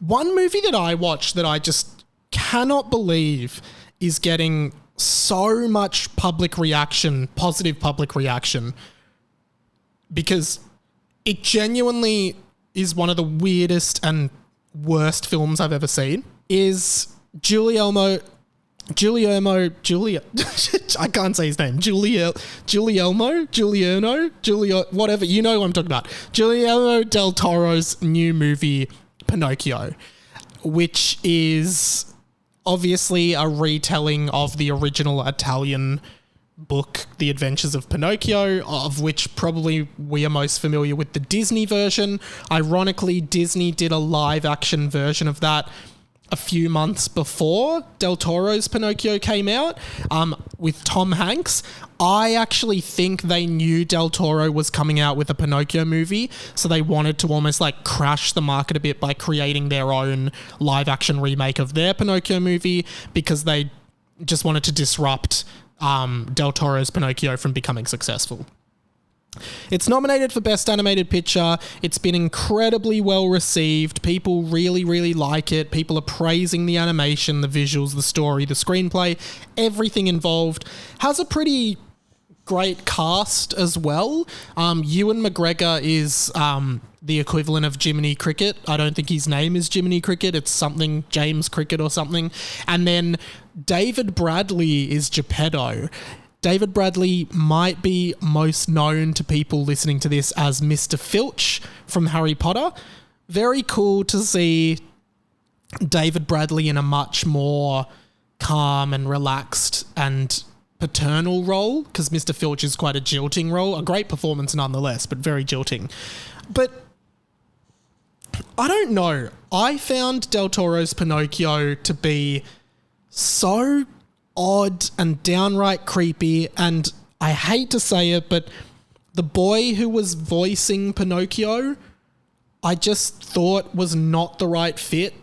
One movie that I watched that I just cannot believe is getting so much public reaction, positive public reaction, because it genuinely is one of the weirdest and worst films I've ever seen, is Guillermo, I can't say his name, whatever, you know what I'm talking about. Guillermo del Toro's new movie, Pinocchio, which is obviously a retelling of the original Italian book, The Adventures of Pinocchio, of which probably we are most familiar with the Disney version. Ironically, Disney did a live action version of that a few months before Del Toro's Pinocchio came out, with Tom Hanks. I actually think they knew Del Toro was coming out with a Pinocchio movie, so they wanted to almost like crash the market a bit by creating their own live action remake of their Pinocchio movie, because they just wanted to disrupt Del Toro's Pinocchio from becoming successful. It's nominated for Best Animated Picture. It's been incredibly well received. People really, really like it. People are praising the animation, the visuals, the story, the screenplay, everything involved. Has a pretty great cast as well. Ewan McGregor is the equivalent of Jiminy Cricket. I don't think his name is Jiminy Cricket. It's something James Cricket or something. And then David Bradley is Geppetto. David Bradley might be most known to people listening to this as Mr. Filch from Harry Potter. Very cool to see David Bradley in a much more calm and relaxed and paternal role, because Mr. Filch is quite a jilting role. A great performance nonetheless, but very jilting. But I don't know. I found Del Toro's Pinocchio to be so odd and downright creepy, and I hate to say it, but the boy who was voicing Pinocchio, I just thought was not the right fit.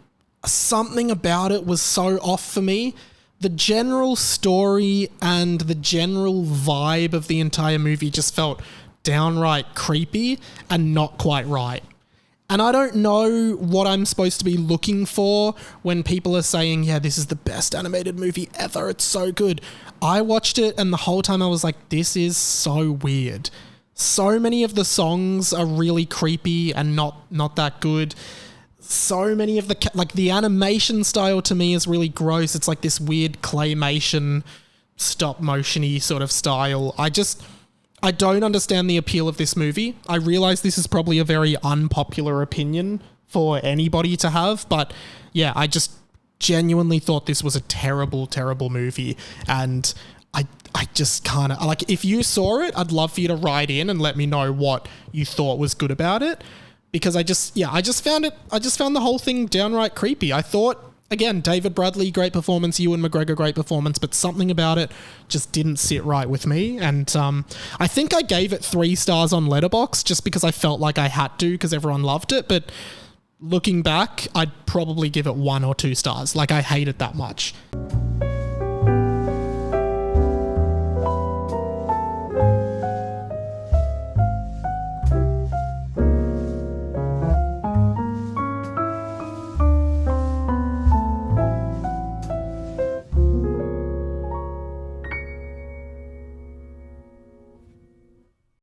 Something about it was so off for me. The general story and the general vibe of the entire movie just felt downright creepy and not quite right. And I don't know what I'm supposed to be looking for when people are saying, yeah, this is the best animated movie ever, it's so good. I watched it and the whole time I was like, this is so weird. So many of the songs are really creepy and not that good. So many of the animation style to me is really gross. It's like this weird claymation, stop motion-y sort of style. I don't understand the appeal of this movie. I realize this is probably a very unpopular opinion for anybody to have, but yeah, I just genuinely thought this was a terrible, terrible movie. And I just kind of, like, if you saw it, I'd love for you to write in and let me know what you thought was good about it. Because I just found the whole thing downright creepy. I thought, again, David Bradley, great performance, Ewan McGregor, great performance, but something about it just didn't sit right with me. And I think I gave it 3 stars on Letterboxd just because I felt like I had to, because everyone loved it. But looking back, I'd probably give it 1 or 2 stars. Like, I hate it that much.